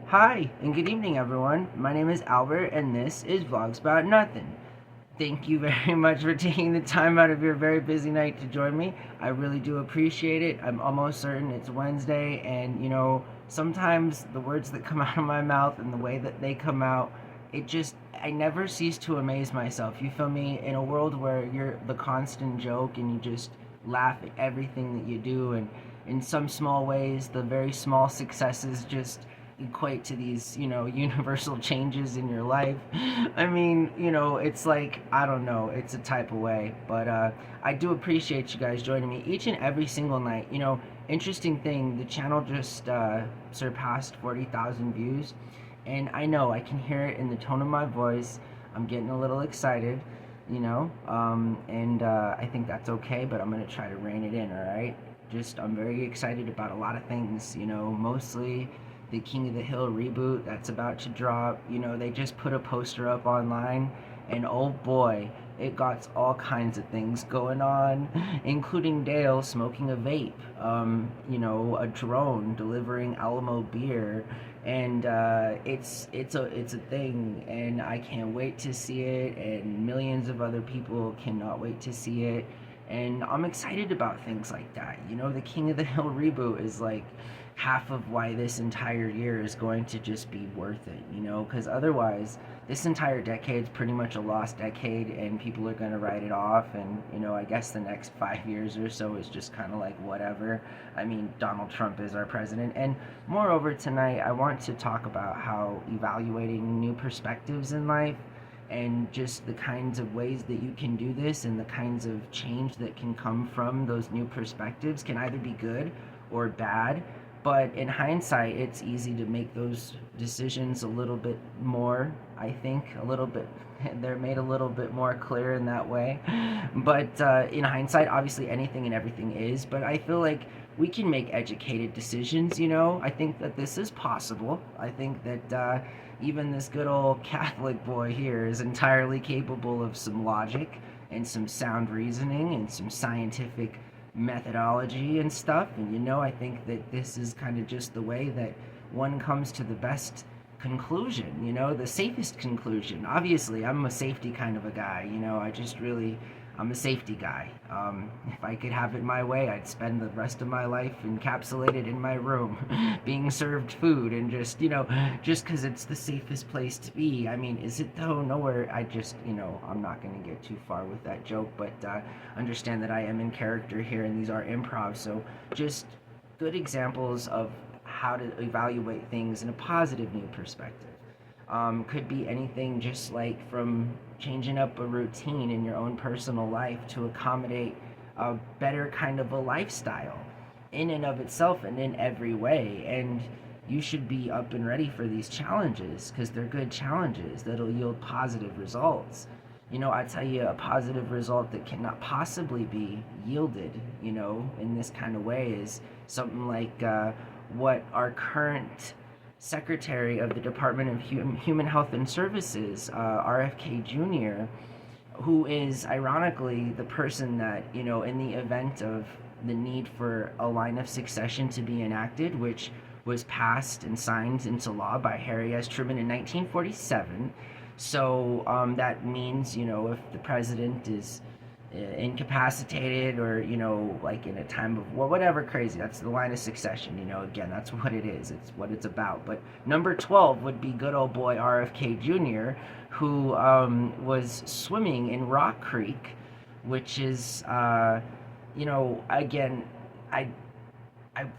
Hi, and good evening, everyone. My name is Albert, and this is Vlogs About Nothing. Thank you very much for taking the time out of your very busy night to join me. I really do appreciate it. I'm almost certain it's Wednesday, and sometimes the words that come out of my mouth and the way that they come out, I never cease to amaze myself. You feel me? In a world where you're the constant joke and you just laugh at everything that you do, and in some small ways, the very small successes just equate to these, universal changes in your life. I mean, it's like, I don't know, it's a type of way. But I do appreciate you guys joining me each and every single night. Interesting thing, the channel just surpassed 40,000 views. And I know, I can hear it in the tone of my voice. I'm getting a little excited, and I think that's okay, but I'm going to try to rein it in, alright? I'm very excited about a lot of things, mostly the King of the Hill reboot that's about to drop. They just put a poster up online, and oh boy, it got all kinds of things going on, including Dale smoking a vape, a drone delivering Alamo beer, and it's a thing, and I can't wait to see it, and millions of other people cannot wait to see it. And I'm excited about things like that. The King of the Hill reboot is like half of why this entire year is going to just be worth it, because otherwise this entire decade's pretty much a lost decade, and people are going to write it off, and I guess the next 5 years or so is just kind of like whatever. I mean, Donald Trump is our president. And moreover, tonight I want to talk about how evaluating new perspectives in life and just the kinds of ways that you can do this and the kinds of change that can come from those new perspectives can either be good or bad. But in hindsight, it's easy to make those decisions a little bit more, I think, a little bit, they're made a little bit more clear in that way. But in hindsight, obviously anything and everything is, but I feel like we can make educated decisions, I think that this is possible. I think that even this good old Catholic boy here is entirely capable of some logic and some sound reasoning and some scientific methodology and stuff. And I think that this is kind of just the way that one comes to the best conclusion, the safest conclusion. Obviously, I'm a safety kind of a guy, I'm a safety guy. If I could have it my way, I'd spend the rest of my life encapsulated in my room, being served food, and just because it's the safest place to be. I mean, is it though? Nowhere. I'm not going to get too far with that joke, but understand that I am in character here, and these are improv, so just good examples of how to evaluate things in a positive new perspective. Could be anything, just like from changing up a routine in your own personal life to accommodate a better kind of a lifestyle in and of itself and in every way. And you should be up and ready for these challenges because they're good challenges that'll yield positive results. I tell you, a positive result that cannot possibly be yielded, in this kind of way is something like what our current Secretary of the Department of Human Health and Services, RFK JR, who is ironically the person that, in the event of the need for a line of succession to be enacted, which was passed and signed into law by Harry S. Truman in 1947. So that means, if the president is incapacitated or like in a time of war, whatever, crazy, that's the line of succession. Again, that's what it is, it's what it's about. But number 12 would be good old boy RFK Jr., who was swimming in Rock Creek, which is again, I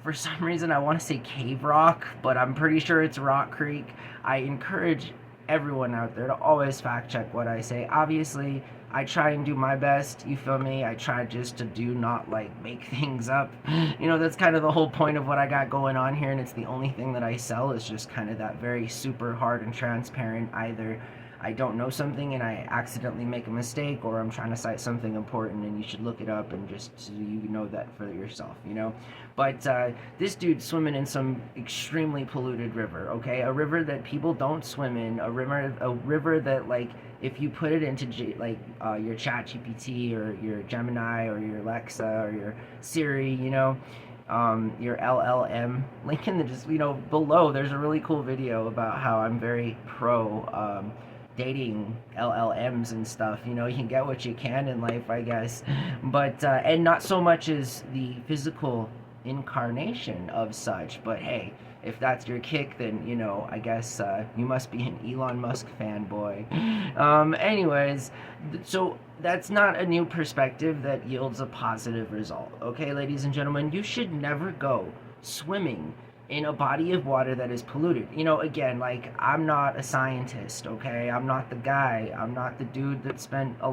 for some reason I want to say Cave Rock, but I'm pretty sure it's Rock Creek. I encourage everyone out there to always fact check what I say. Obviously, I try and do my best, you feel me? I try just to do not like make things up. That's kind of the whole point of what I got going on here, and it's the only thing that I sell is just kind of that very super hard and transparent, either I don't know something and I accidentally make a mistake, or I'm trying to cite something important and you should look it up and just so you know that for yourself, But this dude's swimming in some extremely polluted river, okay? A river that people don't swim in, a river that, like, if you put it into your Chat GPT or your Gemini or your Alexa or your Siri, your LLM. Link in the just below. There's a really cool video about how I'm very pro dating LLMs and stuff. You can get what you can in life, I guess, but and not so much as the physical incarnation of such. But hey, if that's your kick, then I guess you must be an Elon Musk fanboy. Anyways, so that's not a new perspective that yields a positive result. Okay, ladies and gentlemen, you should never go swimming in a body of water that is polluted. Again, like, I'm not a scientist, okay? I'm not the guy. I'm not the dude that spent a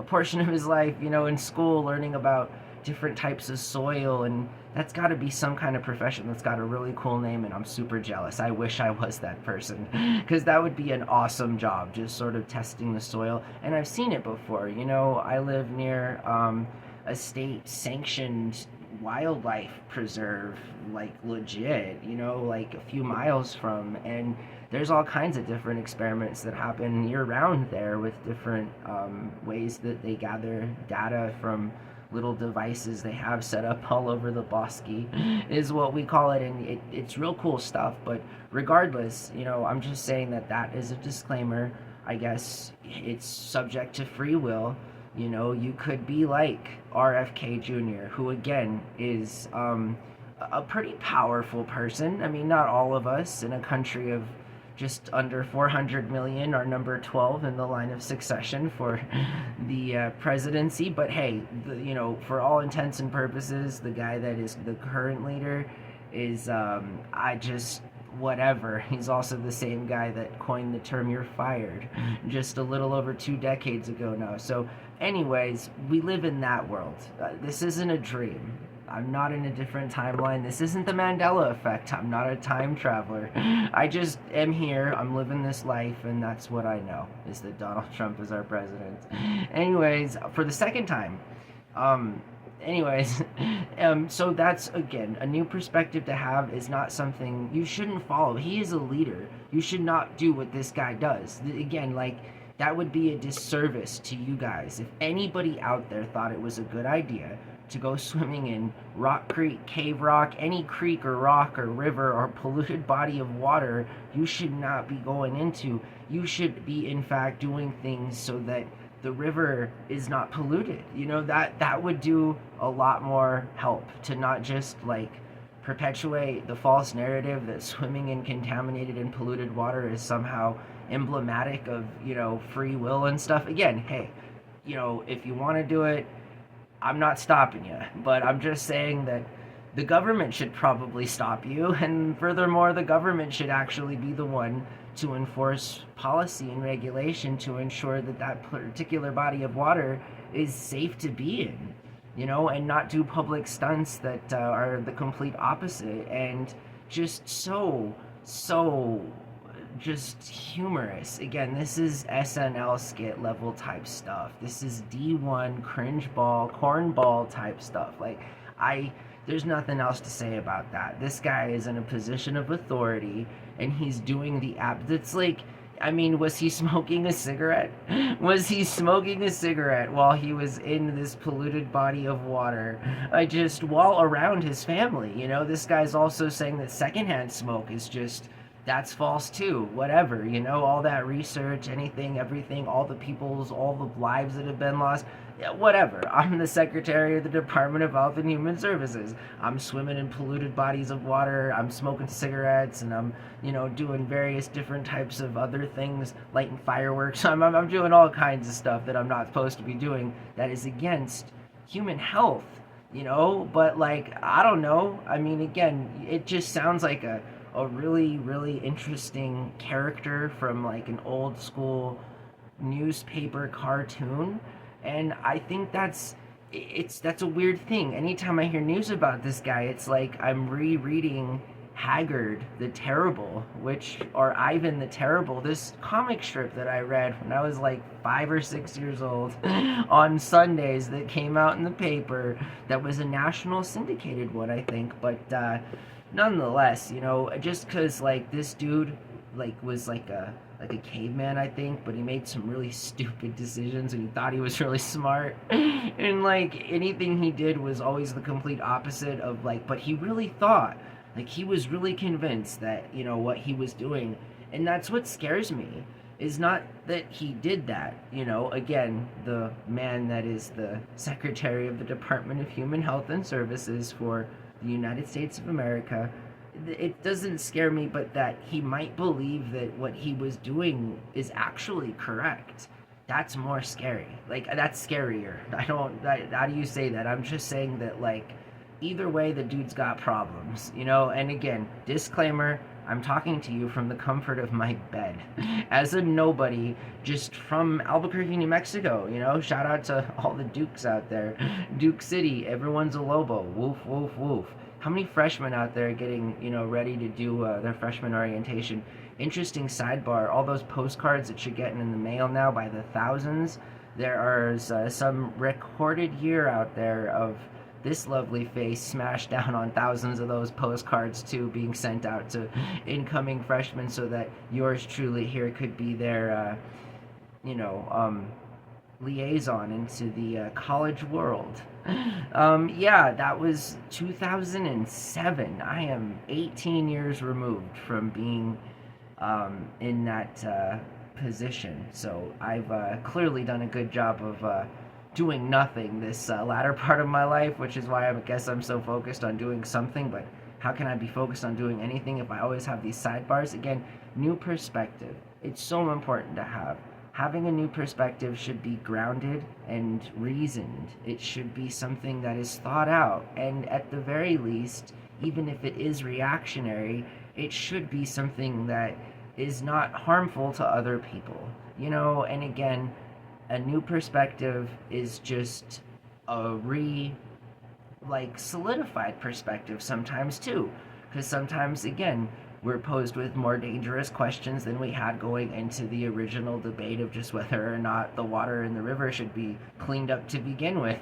portion of his life, in school learning about different types of soil, and that's got to be some kind of profession that's got a really cool name, and I'm super jealous. I wish I was that person, because that would be an awesome job, just sort of testing the soil. And I've seen it before. I live near a state-sanctioned wildlife preserve, like legit, like a few miles from, and there's all kinds of different experiments that happen year-round there with different ways that they gather data from little devices they have set up all over the bosque, is what we call it, and it's real cool stuff. But regardless, I'm just saying that is a disclaimer. I guess it's subject to free will. You could be like RFK JR, who again is a pretty powerful person. I mean, not all of us in a country of just under 400 million are number 12 in the line of succession for the presidency. But hey, for all intents and purposes, the guy that is the current leader is, whatever. He's also the same guy that coined the term "you're fired" just a little over 2 decades ago now. So anyways, we live in that world. This isn't a dream. I'm not in a different timeline. This isn't the Mandela effect. I'm not a time traveler. I just am here. I'm living this life, and that's what I know, is that Donald Trump is our president. Anyways, for the second time, so that's, again, a new perspective to have. Is not something you shouldn't follow. He is a leader. You should not do what this guy does. Again, like, that would be a disservice to you guys. If anybody out there thought it was a good idea to go swimming in Rock Creek, Cave Rock, any creek or rock or river or polluted body of water, you should not be going into. You should be, in fact, doing things so that the river is not polluted. That would do a lot more help to not just, like, perpetuate the false narrative that swimming in contaminated and polluted water is somehow emblematic of, free will and stuff. Again, hey, if you want to do it, I'm not stopping you, but I'm just saying that the government should probably stop you, and furthermore, the government should actually be the one to enforce policy and regulation to ensure that that particular body of water is safe to be in, and not do public stunts that are the complete opposite and just so just humorous. Again, this is SNL skit level type stuff. This is D1 cringe ball, cornball type stuff. Like, there's nothing else to say about that. This guy is in a position of authority, and he's doing the app. That's like, I mean, was he smoking a cigarette? Was he smoking a cigarette while he was in this polluted body of water? While around his family, this guy's also saying that secondhand smoke is that's false too. Whatever, all that research, everything, all the lives that have been lost. Yeah, whatever. I'm the Secretary of the Department of Health and Human Services. I'm swimming in polluted bodies of water. I'm smoking cigarettes, and I'm, doing various different types of other things, lighting fireworks. I'm doing all kinds of stuff that I'm not supposed to be doing that is against human health, But, like, I don't know. I mean, again, it just sounds like a really, really interesting character from, like, an old school newspaper cartoon. And I think that's a weird thing. Anytime I hear news about this guy, it's like I'm rereading Haggard the Terrible, or Ivan the Terrible, this comic strip that I read when I was like 5 or 6 years old on Sundays, that came out in the paper, that was a national syndicated one, I think. But nonetheless, just because, like, this dude was like a caveman, I think, but he made some really stupid decisions and he thought he was really smart. And like anything he did was always the complete opposite of like, but he really thought, like he was really convinced that, what he was doing. And that's what scares me, is not that he did that. Again, the man that is the Secretary of the Department of Human Health and Services for the United States of America, it doesn't scare me, but that he might believe that what he was doing is actually correct. That's more scary. Like, that's scarier. I don't. How do you say that? I'm just saying that, like, either way, the dude's got problems. And again, disclaimer, I'm talking to you from the comfort of my bed as a nobody, just from Albuquerque, New Mexico. Shout out to all the Dukes out there. Duke City, everyone's a Lobo. Woof, woof, woof. How many freshmen out there getting, ready to do their freshman orientation? Interesting sidebar, all those postcards that you're getting in the mail now by the thousands, there are some recorded year out there of this lovely face smashed down on thousands of those postcards too, being sent out to incoming freshmen, so that yours truly here could be their, liaison into the college world. Yeah, that was 2007. I am 18 years removed from being in that position. So I've clearly done a good job of doing nothing this latter part of my life, which is why I guess I'm so focused on doing something. But how can I be focused on doing anything if I always have these sidebars? Again, new perspective. It's so important to have. Having a new perspective should be grounded and reasoned. It should be something that is thought out. And at the very least, even if it is reactionary, it should be something that is not harmful to other people. And again, a new perspective is just a solidified perspective sometimes too. Because sometimes, again, we're posed with more dangerous questions than we had going into the original debate of just whether or not the water in the river should be cleaned up to begin with.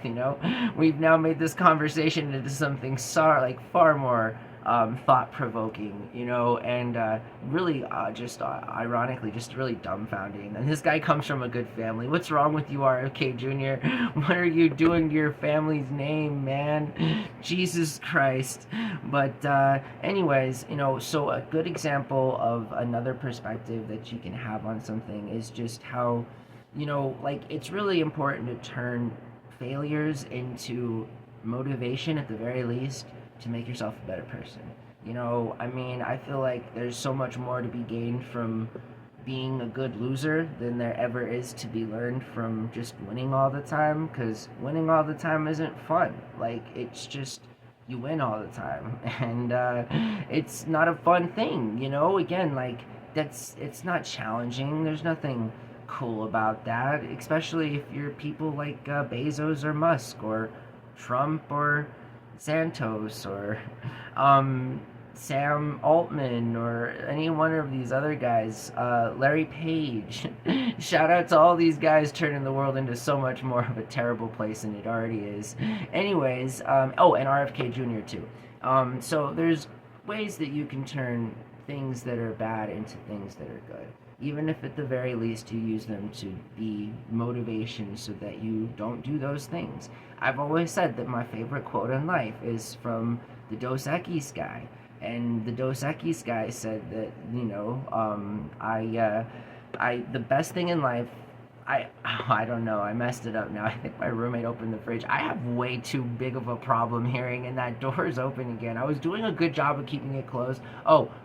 We've now made this conversation into something far more thought-provoking, and really just ironically just really dumbfounding. And this guy comes from a good family. What's wrong with you, RFK Jr.? What are you doing to your family's name, man? Jesus Christ. But anyways, so a good example of another perspective that you can have on something is just how, it's really important to turn failures into motivation at the very least, to make yourself a better person. I feel like there's so much more to be gained from being a good loser than there ever is to be learned from just winning all the time, because winning all the time isn't fun. It's just, you win all the time, and it's not a fun thing, again, it's not challenging. There's nothing cool about that, especially if you're people like Bezos or Musk or Trump or Santos or Sam Altman or any one of these other guys, Larry Page. Shout out to all these guys turning the world into so much more of a terrible place than it already is. Anyways, and RFK Jr. too. So there's ways that you can turn things that are bad into things that are good, even if at the very least you use them to be motivation so that you don't do those things. I've always said that my favorite quote in life is from the Dos Equis guy, and the Dos Equis guy said that, the best thing in life, I don't know, I messed it up now. I think my roommate opened the fridge. I have way too big of a problem hearing, and that door is open again. I was doing a good job of keeping it closed.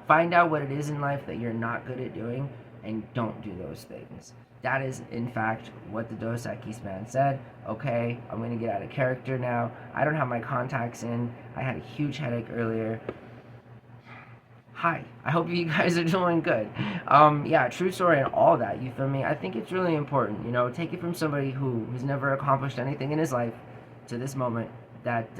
Find out what it is in life that you're not good at doing, and don't do those things. That is, in fact, what the Dos Equis man said. Okay, I'm going to get out of character now. I don't have my contacts in. I had a huge headache earlier. Hi, I hope you guys are doing good. Yeah, true story and all that, you feel me? I think it's really important, take it from somebody who has never accomplished anything in his life to this moment, that,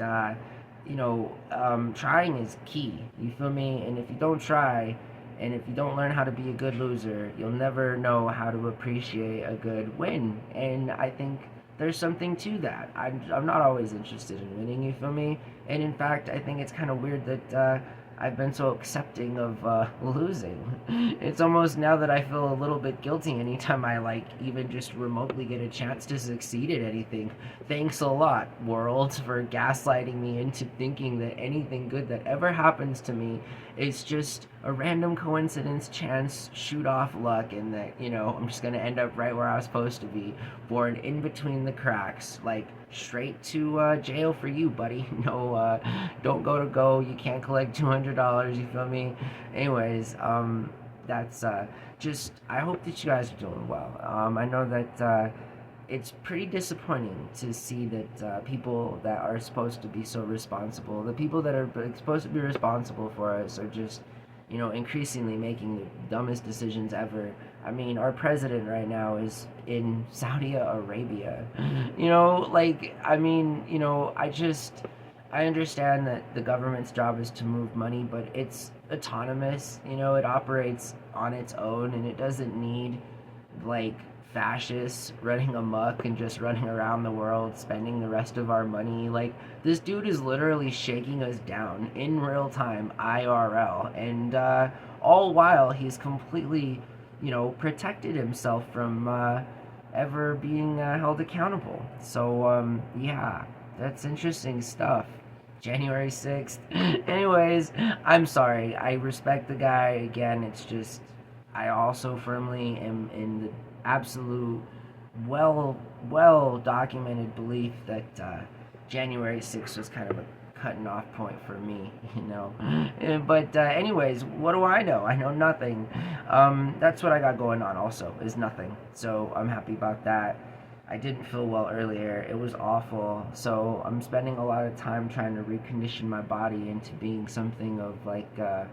trying is key, you feel me? And if you don't try, and if you don't learn how to be a good loser, you'll never know how to appreciate a good win. And I think there's something to that. I'm not always interested in winning, you feel me? And in fact, I think it's kind of weird that I've been so accepting of losing. It's almost now that I feel a little bit guilty anytime I like even just remotely get a chance to succeed at anything. Thanks a lot, world, for gaslighting me into thinking that anything good that ever happens to me is just a random coincidence, chance, shoot off luck, and that, I'm just gonna end up right where I was supposed to be, born in between the cracks, like straight to jail for you, buddy. No, don't go. You can't collect $200. You feel me? Anyways, that's just. I hope that you guys are doing well. I know that it's pretty disappointing to see that people that are supposed to be so responsible, the people that are supposed to be responsible for us, are just, increasingly making the dumbest decisions ever. I mean, our president right now is in Saudi Arabia. I understand that the government's job is to move money, but it's autonomous. It operates on its own, and it doesn't need like fascists running amok and just running around the world spending the rest of our money. Like, this dude is literally shaking us down in real time, IRL, and all while he's completely, protected himself from ever being held accountable. So yeah, that's interesting stuff. January 6th. Anyways, I'm sorry. I respect the guy. Again, it's just, I also firmly am in the absolute, well documented belief that January 6th was kind of a cutting off point for me, But anyways, what do I know? I know nothing. That's what I got going on also, is nothing. So I'm happy about that. I didn't feel well earlier. It was awful. So I'm spending a lot of time trying to recondition my body into being something of like a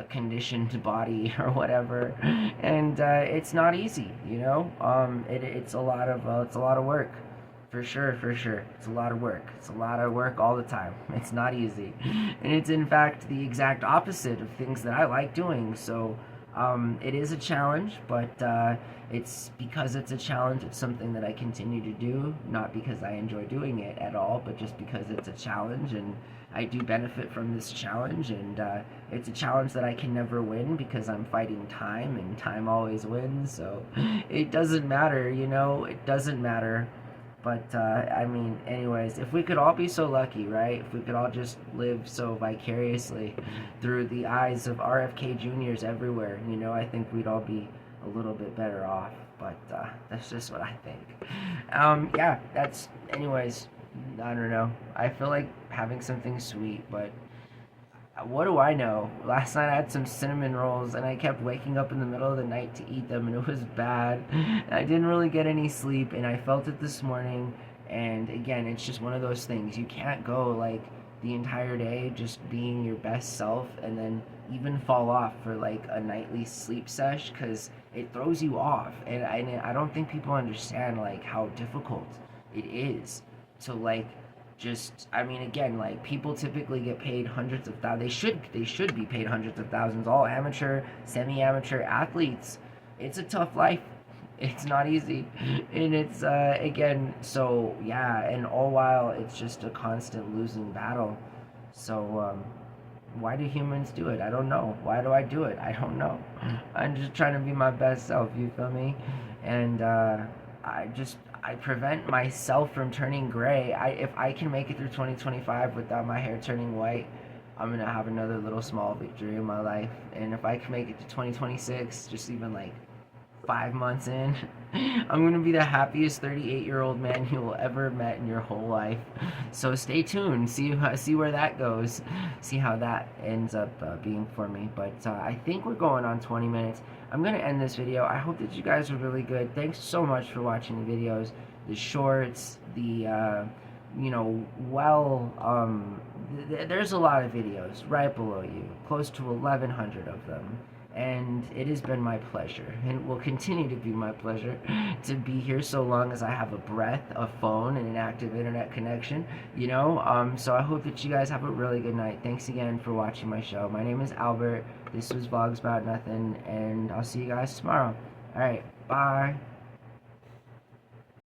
conditioned body or whatever, and it's not easy. It's a lot of work, for sure. It's a lot of work. It's a lot of work all the time. It's not easy, and it's in fact the exact opposite of things that I like doing. So it is a challenge, but it's because it's a challenge, it's something that I continue to do, not because I enjoy doing it at all, but just because it's a challenge, and I do benefit from this challenge, and it's a challenge that I can never win because I'm fighting time, and time always wins, so it doesn't matter, it doesn't matter. But, anyways, if we could all be so lucky, right? If we could all just live so vicariously through the eyes of RFK JRs everywhere, I think we'd all be a little bit better off. But that's just what I think. Yeah, anyways, I don't know. I feel like having something sweet, but what do I know? Last night I had some cinnamon rolls and I kept waking up in the middle of the night to eat them, and it was bad. I didn't really get any sleep, and I felt it this morning. And again, it's just one of those things. You can't go like the entire day just being your best self and then even fall off for like a nightly sleep sesh, because it throws you off. And I don't think people understand like how difficult it is to like again, like, people typically get paid hundreds of thousands. They should be paid hundreds of thousands. All amateur, semi-amateur athletes. It's a tough life. It's not easy, and it's again. So yeah, and all while it's just a constant losing battle. So why do humans do it? I don't know. Why do I do it? I don't know. I'm just trying to be my best self. You feel me? And I prevent myself from turning gray. If I can make it through 2025 without my hair turning white, I'm gonna have another little small victory in my life. And if I can make it to 2026, just even like 5 months in, I'm gonna be the happiest 38-year-old man you will ever met in your whole life. So stay tuned, see where that goes, see how that ends up being for me. But I think we're going on 20 minutes. I'm gonna end this video. I hope that you guys are really good. Thanks so much for watching the videos, the shorts, the there's a lot of videos right below you, close to 1,100 of them. And it has been my pleasure, and it will continue to be my pleasure to be here so long as I have a breath, a phone, and an active internet connection, So I hope that you guys have a really good night. Thanks again for watching my show. My name is Albert. This was Vlogs About Nothing, and I'll see you guys tomorrow. Alright, bye.